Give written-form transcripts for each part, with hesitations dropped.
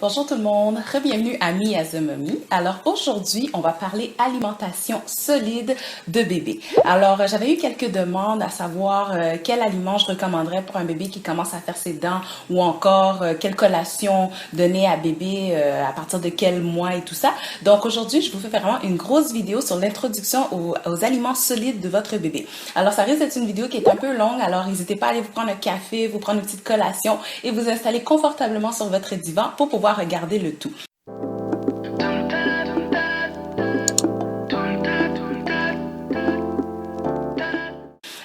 Bonjour tout le monde, bienvenue à Me as a Mommy. Alors aujourd'hui, on va parler alimentation solide de bébé. Alors j'avais eu quelques demandes à savoir quel aliment je recommanderais pour un bébé qui commence à faire ses dents ou encore quelle collation donner à bébé à partir de quel mois et tout ça. Donc aujourd'hui, je vous fais vraiment une grosse vidéo sur l'introduction aux aliments solides de votre bébé. Alors ça risque d'être une vidéo qui est un peu longue, alors n'hésitez pas à aller vous prendre un café, vous prendre une petite collation et vous installer confortablement sur votre divan pour pouvoir regarder le tout.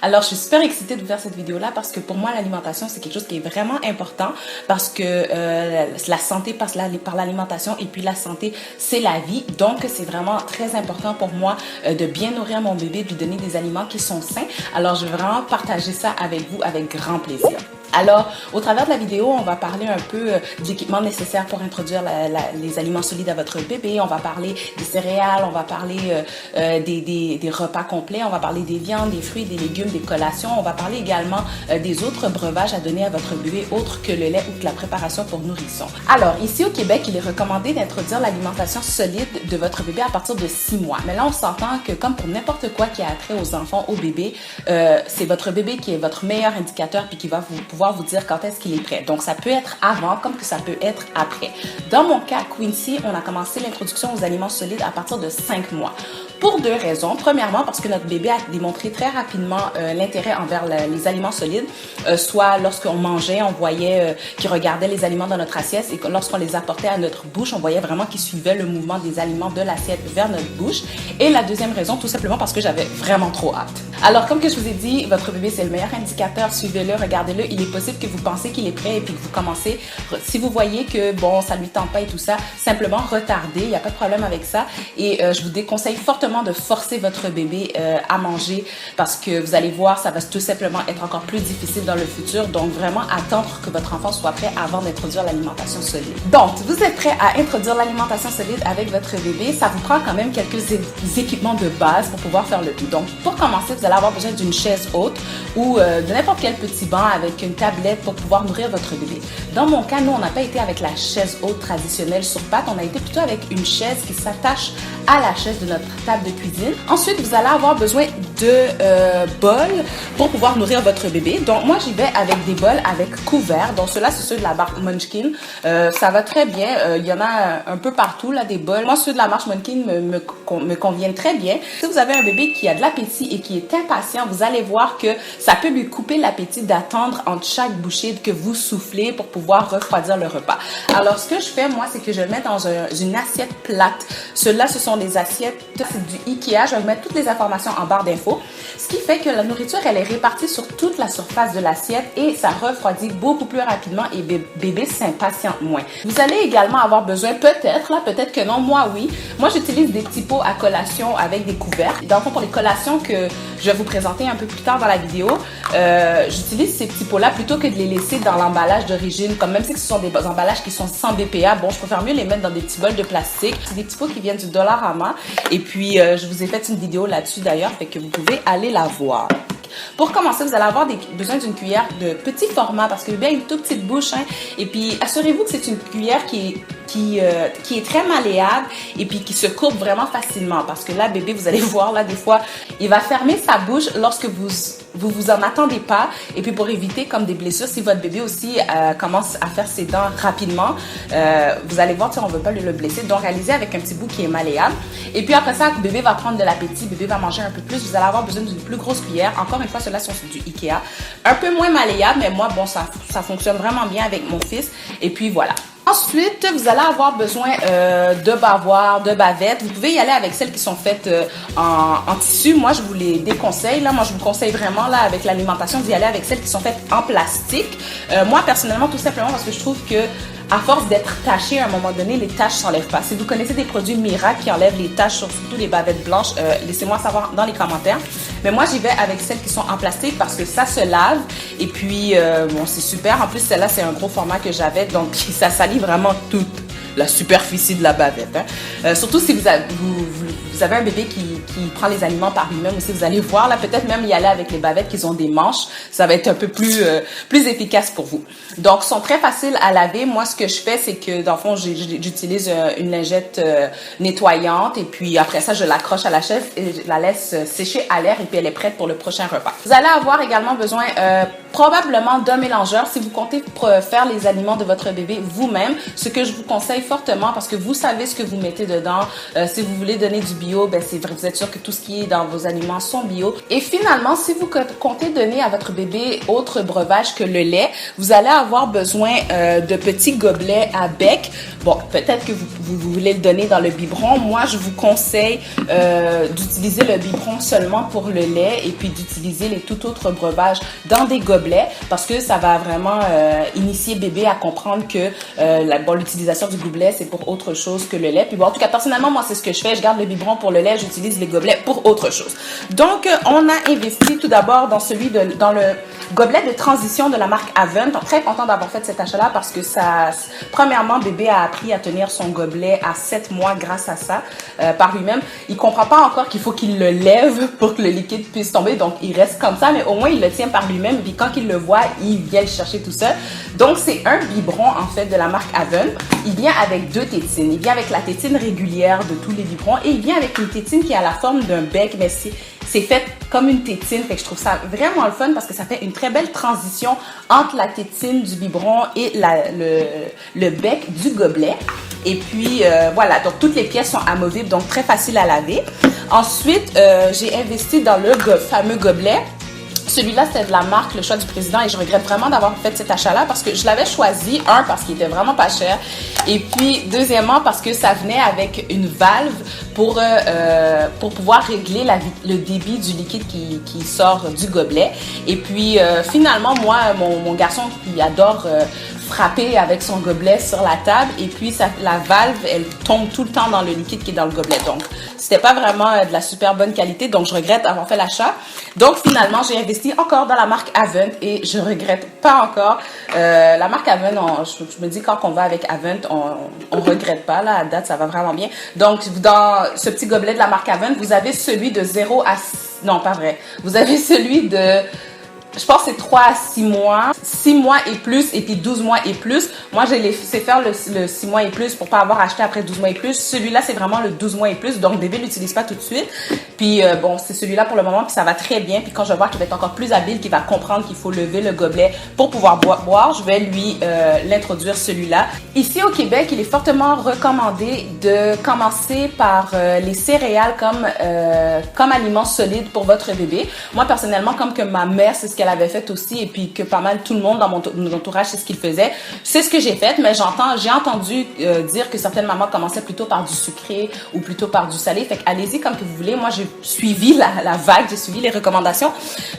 Alors, je suis super excitée de vous faire cette vidéo-là parce que pour moi, l'alimentation, c'est quelque chose qui est vraiment important parce que la santé passe par l'alimentation et puis la santé, c'est la vie. Donc, c'est vraiment très important pour moi de bien nourrir mon bébé, de lui donner des aliments qui sont sains. Alors, je vais vraiment partager ça avec vous avec grand plaisir. Alors, au travers de la vidéo, on va parler un peu de l'équipement nécessaire pour introduire les aliments solides à votre bébé. On va parler des céréales, on va parler des repas complets, on va parler des viandes, des fruits, des légumes, des collations. On va parler également des autres breuvages à donner à votre bébé autres que le lait ou que la préparation pour nourrissons. Alors, ici au Québec, il est recommandé d'introduire l'alimentation solide de votre bébé à partir de 6 mois. Mais là, on s'entend que comme pour n'importe quoi qui a trait aux enfants, aux bébés, c'est votre bébé qui est votre meilleur indicateur puis qui va pouvoir vous dire quand est-ce qu'il est prêt. Donc, ça peut être avant comme que ça peut être après. Dans mon cas, Quincy, on a commencé l'introduction aux aliments solides à partir de 5 mois. Pour deux raisons. Premièrement, parce que notre bébé a démontré très rapidement l'intérêt envers les aliments solides. Soit lorsqu'on mangeait, on voyait qu'il regardait les aliments dans notre assiette et que lorsqu'on les apportait à notre bouche, on voyait vraiment qu'il suivait le mouvement des aliments de l'assiette vers notre bouche. Et la deuxième raison, tout simplement parce que j'avais vraiment trop hâte. Alors, comme que je vous ai dit, votre bébé, c'est le meilleur indicateur. Suivez-le, regardez-le. Il est possible que vous pensez qu'il est prêt et puis que vous commencez. Si vous voyez que, bon, ça lui tente pas et tout ça, simplement retardez. Il n'y a pas de problème avec ça. Et je vous déconseille fortement de forcer votre bébé à manger parce que vous allez voir, ça va tout simplement être encore plus difficile dans le futur. Donc, vraiment attendre que votre enfant soit prêt avant d'introduire l'alimentation solide. Donc, vous êtes prêt à introduire l'alimentation solide avec votre bébé. Ça vous prend quand même quelques équipements de base pour pouvoir faire le tout. Donc, pour commencer, vous allez avoir besoin d'une chaise haute ou de n'importe quel petit banc avec une tablette pour pouvoir nourrir votre bébé. Dans mon cas, nous, on n'a pas été avec la chaise haute traditionnelle sur pattes. On a été plutôt avec une chaise qui s'attache à la chaise de notre table de cuisine. Ensuite, vous allez avoir besoin de bols pour pouvoir nourrir votre bébé. Donc, moi, j'y vais avec des bols avec couverts. Donc, ceux-là, c'est ceux de la marque Munchkin. Ça va très bien. Il y en a un peu partout, là, des bols. Moi, ceux de la marque Munchkin me conviennent très bien. Si vous avez un bébé qui a de l'appétit et qui est impatient, vous allez voir que ça peut lui couper l'appétit d'attendre entre chaque bouchée que vous soufflez pour pouvoir refroidir le repas. Alors, ce que je fais, moi, c'est que je le mets dans une assiette plate. Ceux-là, ce sont des assiettes, c'est du Ikea. Je vais vous mettre toutes les informations en barre d'infos. Ce qui fait que la nourriture, elle est répartie sur toute la surface de l'assiette et ça refroidit beaucoup plus rapidement et bébé s'impatiente moins. Vous allez également avoir besoin, peut-être que non, moi oui. Moi, j'utilise des petits pots à collation avec des couverts. Dans le fond, pour les collations que je vais vous présenter un peu plus tard dans la vidéo, j'utilise ces petits pots-là plutôt que de les laisser dans l'emballage d'origine. Comme même si ce sont des emballages qui sont sans BPA, bon, je préfère mieux les mettre dans des petits bols de plastique. C'est des petits pots qui viennent du Dollarama. Et puis, je vous ai fait une vidéo là-dessus d'ailleurs, fait que vous pouvez aller la voir. Pour commencer, vous allez avoir besoin d'une cuillère de petit format parce que le bébé a une toute petite bouche. Hein, et puis, assurez-vous que c'est une cuillère qui est très malléable et puis qui se courbe vraiment facilement. Parce que là, bébé, vous allez voir, là, des fois, il va fermer sa bouche lorsque vous en attendez pas. Et puis, pour éviter comme des blessures, si votre bébé aussi commence à faire ses dents rapidement, vous allez voir, on ne veut pas le blesser. Donc, réalisez avec un petit bout qui est malléable. Et puis, après ça, bébé va prendre de l'appétit, bébé va manger un peu plus. Vous allez avoir besoin d'une plus grosse cuillère. Encore une fois, ceux-là sont du Ikea. Un peu moins malléable, mais moi, bon, ça fonctionne vraiment bien avec mon fils. Et puis, voilà. Ensuite, vous allez avoir besoin de bavoirs, de bavettes. Vous pouvez y aller avec celles qui sont faites en tissu. Moi, je vous les déconseille. Là, moi, je vous conseille vraiment, là, avec l'alimentation, d'y aller avec celles qui sont faites en plastique. Moi, personnellement, tout simplement parce que je trouve que à force d'être taché, à un moment donné, les taches ne s'enlèvent pas. Si vous connaissez des produits miracles qui enlèvent les taches, surtout les bavettes blanches, laissez-moi savoir dans les commentaires. Mais moi, j'y vais avec celles qui sont en plastique parce que ça se lave. Et puis, bon, c'est super. En plus, celle-là, c'est un gros format que j'avais. Donc, ça salit vraiment toute la superficie de la bavette. Hein. Surtout si vous vous avez un bébé qui prend les aliments par lui-même aussi, vous allez voir là, peut-être même y aller avec les bavettes qui ont des manches, ça va être un peu plus efficace pour vous. Donc, sont très faciles à laver. Moi, ce que je fais, c'est que dans le fond, j'utilise une lingette nettoyante et puis après ça, je l'accroche à la chaise et je la laisse sécher à l'air et puis elle est prête pour le prochain repas. Vous allez avoir également besoin probablement d'un mélangeur si vous comptez faire les aliments de votre bébé vous-même, ce que je vous conseille fortement parce que vous savez ce que vous mettez dedans. Si vous voulez donner du bio, ben c'est vrai, vous êtes sûr que tout ce qui est dans vos aliments sont bio. Et finalement, si vous comptez donner à votre bébé autre breuvage que le lait, vous allez avoir besoin de petits gobelets à bec. Bon, peut-être que vous voulez le donner dans le biberon. Moi, je vous conseille d'utiliser le biberon seulement pour le lait et puis d'utiliser les tout autres breuvages dans des gobelets parce que ça va vraiment initier bébé à comprendre que l'utilisation du gobelet, c'est pour autre chose que le lait. Puis bon, en tout cas, personnellement, moi, c'est ce que je fais. Je garde le biberon pour le lait, j'utilise les gobelets pour autre chose. Donc, on a investi tout d'abord dans le gobelet de transition de la marque Avent. Très content d'avoir fait cet achat-là parce que premièrement, bébé a appris à tenir son gobelet à 7 mois grâce à ça, par lui-même. Il comprend pas encore qu'il faut qu'il le lève pour que le liquide puisse tomber, donc il reste comme ça, mais au moins il le tient par lui-même, puis quand il le voit, il vient le chercher tout seul. Donc c'est un biberon en fait de la marque Avent. Il vient avec 2 tétines. Il vient avec la tétine régulière de tous les biberons et il vient avec une tétine qui a la forme d'un bec, mais c'est fait comme une tétine, fait que je trouve ça vraiment le fun parce que ça fait une très belle transition entre la tétine du biberon et le bec du gobelet. Et puis voilà, donc toutes les pièces sont amovibles, donc très facile à laver. Ensuite, j'ai investi dans le fameux gobelet. Celui-là, c'était de la marque Le Choix du Président et je regrette vraiment d'avoir fait cet achat-là parce que je l'avais choisi, parce qu'il était vraiment pas cher et puis deuxièmement parce que ça venait avec une valve pour pouvoir régler le débit du liquide qui sort du gobelet. Et puis finalement, moi, mon garçon qui adore frapper avec son gobelet sur la table et puis la valve, elle tombe tout le temps dans le liquide qui est dans le gobelet. Donc, c'était pas vraiment de la super bonne qualité, donc je regrette d'avoir fait l'achat. Donc, finalement, j'ai investi encore dans la marque Avent et je regrette pas encore. La marque Avent, je me dis quand on va avec Avent, on regrette pas. Là, à date, ça va vraiment bien. Donc, dans ce petit gobelet de la marque Avent, vous avez celui de 0 à... Non, pas vrai. Vous avez celui de... Je pense que c'est 3 à 6 mois, 6 mois et plus, et puis 12 mois et plus. Moi, j'ai laissé faire le 6 mois et plus pour pas avoir acheté après 12 mois et plus. Celui-là, c'est vraiment le 12 mois et plus, donc bébé l'utilise pas tout de suite. Puis bon, c'est celui-là pour le moment, puis ça va très bien. Puis quand je vais voir qu'il va être encore plus habile, qu'il va comprendre qu'il faut lever le gobelet pour pouvoir boire, je vais lui l'introduire celui-là. Ici au Québec, il est fortement recommandé de commencer par les céréales comme aliment solide pour votre bébé. Moi, personnellement, comme que ma mère, c'est ce qu'elle avait fait aussi et puis que pas mal tout le monde dans mon entourage, c'est ce qu'il faisait. C'est ce que j'ai fait, mais j'ai entendu dire que certaines mamans commençaient plutôt par du sucré ou plutôt par du salé. Fait allez-y comme que vous voulez. Moi, j'ai suivi la vague, j'ai suivi les recommandations.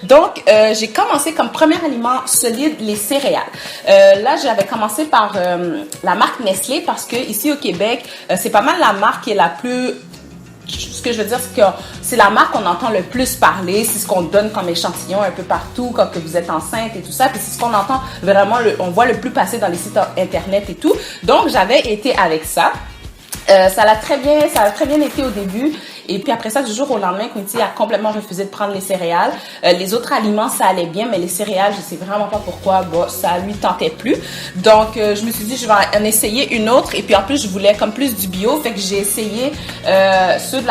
Donc, j'ai commencé comme premier aliment solide les céréales. Là, j'avais commencé par la marque Nestlé parce que ici au Québec, c'est pas mal la marque qui est la plus... Ce que je veux dire, c'est que c'est la marque qu'on entend le plus parler, c'est ce qu'on donne comme échantillon un peu partout quand que vous êtes enceinte et tout ça, puis c'est ce qu'on entend vraiment, on voit le plus passer dans les sites internet et tout. Donc, j'avais été avec ça. Ça a très bien été au début. Et puis après ça, du jour au lendemain, Quinty a complètement refusé de prendre les céréales. Les autres aliments, ça allait bien, mais les céréales, je sais vraiment pas pourquoi, bon, ça lui tentait plus. Donc, je me suis dit, je vais en essayer une autre. Et puis en plus, je voulais comme plus du bio, fait que j'ai essayé ceux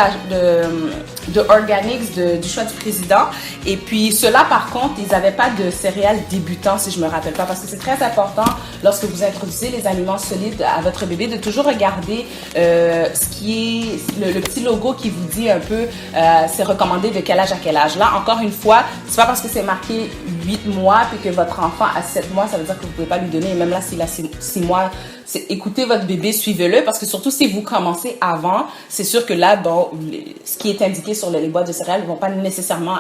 de Organics du Choix du Président. Et puis ceux-là, par contre, ils n'avaient pas de céréales débutants, si je me rappelle pas, parce que c'est très important lorsque vous introduisez les aliments solides à votre bébé de toujours regarder ce qui est le petit logo qui vous dit un peu c'est recommandé de quel âge à quel âge. Là, encore une fois, c'est pas parce que c'est marqué 8 mois puis que votre enfant a 7 mois, ça veut dire que vous pouvez pas lui donner. Et même là, s'il a 6 mois, écoutez votre bébé, suivez-le, parce que surtout si vous commencez avant, c'est sûr que là, bon, ce qui est indiqué sur les boîtes de céréales ne vont pas nécessairement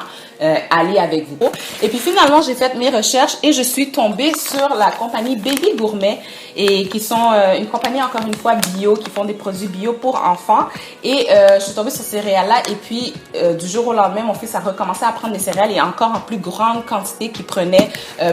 aller avec vous. Et puis finalement, j'ai fait mes recherches et je suis tombée sur la compagnie Baby Gourmet, et qui sont une compagnie, encore une fois, bio, qui font des produits bio pour enfants. Et je suis tombée sur ces céréales-là, et puis du jour au lendemain, mon fils a recommencé à prendre des céréales et encore en plus grande quantité qu'il prenait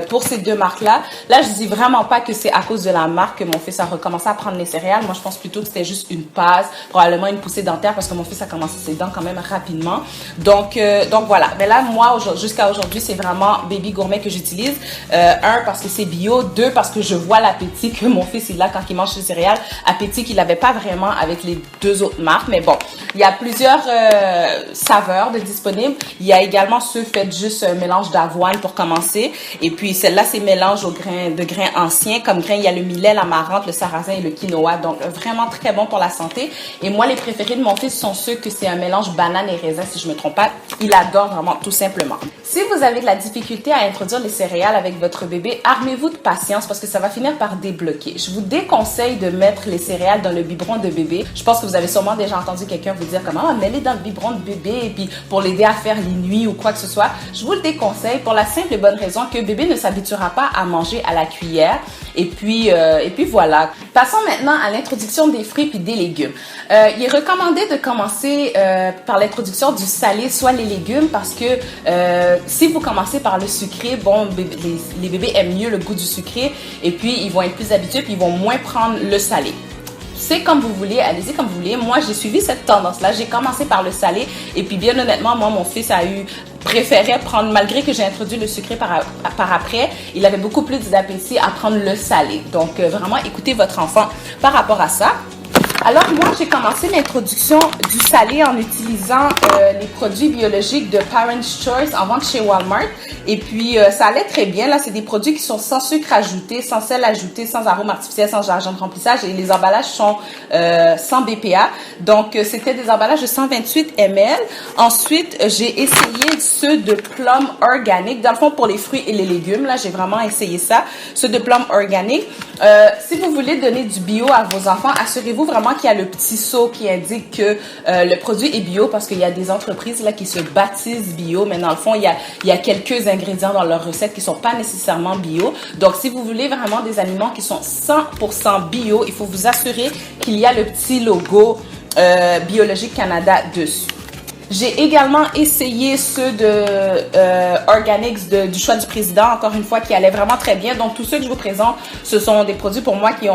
pour ces deux marques-là. Là, je dis vraiment pas que c'est à cause de la marque que mon fils a recommencé à prendre les céréales. Moi, je pense plutôt que c'était juste une passe, probablement une poussée dentaire parce que mon fils a commencé ses dents quand même rapidement. Donc voilà. Mais là, moi, jusqu'à aujourd'hui, c'est vraiment Baby Gourmet que j'utilise. Un, parce que c'est bio. Deux, parce que je vois l'appétit que mon fils, il a quand il mange ses céréales. Appétit qu'il n'avait pas vraiment avec les deux autres marques. Mais bon, il y a plusieurs saveurs de disponibles. Il y a également ceux faits juste un mélange d'avoine pour commencer. Et puis, celle-là, c'est mélange de grains anciens. Comme grains, il y a le millet, l'amarante, le sarrasin et le quinoa. Donc, vraiment très bon pour la santé. Et moi, les préférés de mon fils sont ceux que c'est un mélange banane et raisin, si je me trompe pas. Il adore vraiment, tout simplement. Si vous avez de la difficulté à introduire les céréales avec votre bébé, armez-vous de patience parce que ça va finir par débloquer. Je vous déconseille de mettre les céréales dans le biberon de bébé. Je pense que vous avez sûrement déjà entendu quelqu'un vous dire comment mets-les dans le biberon de bébé et puis pour l'aider à faire les nuits ou quoi que ce soit. Je vous le déconseille pour la simple et bonne raison que bébé ne s'habituera pas à manger à la cuillère. Et puis voilà. Passons maintenant à l'introduction des fruits puis des légumes. Il est recommandé de commencer par l'introduction du salé, soit les légumes, parce que si vous commencez par le sucré, bon, les bébés aiment mieux le goût du sucré et puis ils vont être plus habitués puis ils vont moins prendre le salé. C'est comme vous voulez, allez-y comme vous voulez. Moi, j'ai suivi cette tendance-là. J'ai commencé par le salé et puis bien honnêtement, moi, mon fils préférait prendre, malgré que j'ai introduit le sucré par après, il avait beaucoup plus d'appétit à prendre le salé. Donc, vraiment, écoutez votre enfant par rapport à ça. Alors, moi, j'ai commencé l'introduction du salé en utilisant les produits biologiques de Parents' Choice en vente chez Walmart. Et puis, ça allait très bien. Là, c'est des produits qui sont sans sucre ajouté, sans sel ajouté, sans arôme artificiel, sans agent de remplissage. Et les emballages sont sans BPA. Donc, c'était des emballages de 128 ml. Ensuite, j'ai essayé ceux de Plum Organic. Dans le fond, pour les fruits et les légumes, là, j'ai vraiment essayé ça. Ceux de Plum Organic. Si vous voulez donner du bio à vos enfants, assurez-vous vraiment qu'il y a le petit sceau qui indique que le produit est bio parce qu'il y a des entreprises là qui se baptisent bio, mais dans le fond, il y a quelques ingrédients dans leurs recettes qui sont pas nécessairement bio. Donc, si vous voulez vraiment des aliments qui sont 100% bio, il faut vous assurer qu'il y a le petit logo Biologique Canada dessus. J'ai également essayé ceux de Organics du choix du président, encore une fois, qui allaient vraiment très bien. Donc, tous ceux que je vous présente, ce sont des produits pour moi qui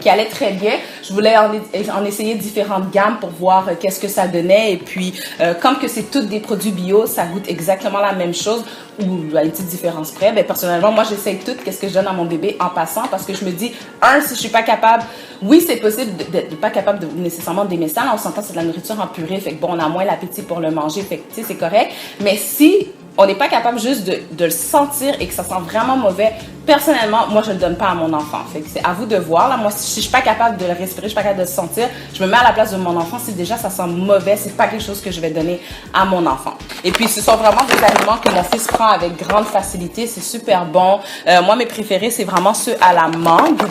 allaient très bien. Je voulais en essayer différentes gammes pour voir qu'est-ce que ça donnait. Et puis, comme que c'est tous des produits bio, ça goûte exactement la même chose ou à une petite différence près. Ben, personnellement, moi, j'essaye tout qu'est-ce que je donne à mon bébé en passant parce que je me dis, si je suis pas capable, oui, c'est possible de pas capable de nécessairement d'aimer ça. Là, on s'entend, c'est de la nourriture en purée. Fait que bon, on a moins l'appétit pour le manger. Fait que, tu sais, c'est correct. Mais si on n'est pas capable juste de le sentir et que ça sent vraiment mauvais, personnellement, moi, je ne le donne pas à mon enfant. Fait que c'est à vous de voir. Là, moi, si je suis pas capable de le respirer, je suis pas capable de le sentir, je me mets à la place de mon enfant. Si déjà ça sent mauvais, c'est pas quelque chose que je vais donner à mon enfant. Et puis, ce sont vraiment des aliments que mon fils prend avec grande facilité. C'est super bon. Moi, mes préférés, c'est vraiment ceux à la mangue.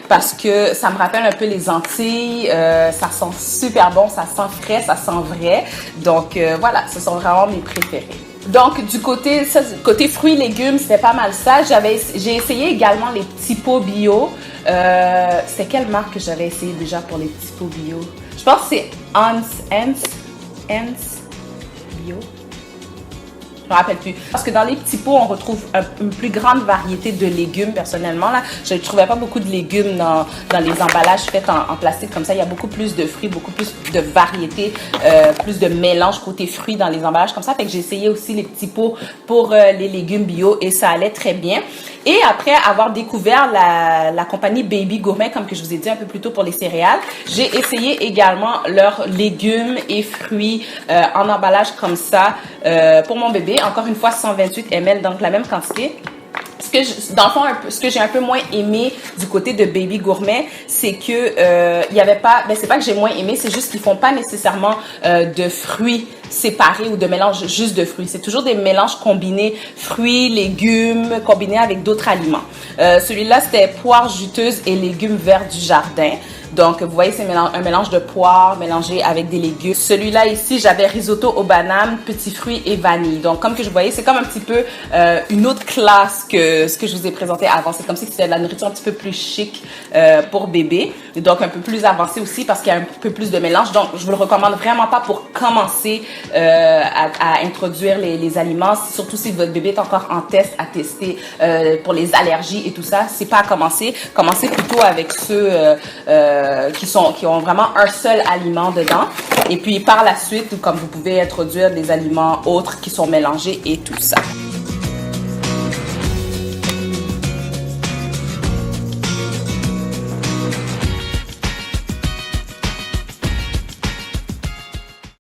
Parce que ça me rappelle un peu les Antilles, ça sent super bon, ça sent frais, ça sent vrai. Donc voilà, ce sont vraiment mes préférés. Donc du côté fruits et légumes, c'était pas mal ça. J'ai essayé également les petits pots bio. C'était quelle marque que j'avais essayé déjà pour les petits pots bio? Je pense que c'est Hans Bio. Je me rappelle plus. Parce que dans les petits pots, on retrouve une plus grande variété de légumes, personnellement. Là, je ne trouvais pas beaucoup de légumes dans les emballages faits en plastique comme ça. Il y a beaucoup plus de fruits, beaucoup plus de variété, plus de mélange côté fruits dans les emballages comme ça. Fait que j'ai essayé aussi les petits pots pour les légumes bio et ça allait très bien. Et après avoir découvert la compagnie Baby Gourmet, comme que je vous ai dit un peu plus tôt pour les céréales, j'ai essayé également leurs légumes et fruits en emballage comme ça pour mon bébé. Encore une fois, 128 ml, donc la même quantité. Dans le fond, ce que j'ai un peu moins aimé du côté de Baby Gourmet, c'est que il y avait pas, c'est pas que j'ai moins aimé, c'est juste qu'ils font pas nécessairement de fruits séparés ou de mélange juste de fruits. C'est toujours des mélanges combinés, fruits, légumes, combinés avec d'autres aliments. Celui-là, c'était poire juteuse et légumes verts du jardin. Donc, vous voyez, c'est un mélange de poire mélangé avec des légumes. Celui-là ici, j'avais risotto aux bananes, petits fruits et vanille. Donc, comme que je voyais, c'est comme un petit peu une autre classe que ce que je vous ai présenté avant. C'est comme si c'était de la nourriture un petit peu plus chic pour bébé. Et donc, un peu plus avancé aussi parce qu'il y a un peu plus de mélange. Donc, je vous le recommande vraiment pas pour commencer à introduire les aliments. Surtout si votre bébé est encore en test, à tester pour les allergies et tout ça. C'est pas à commencer. Commencez plutôt avec ceux qui ont vraiment un seul aliment dedans. Et puis, par la suite, comme vous pouvez introduire des aliments autres qui sont mélangés et tout ça.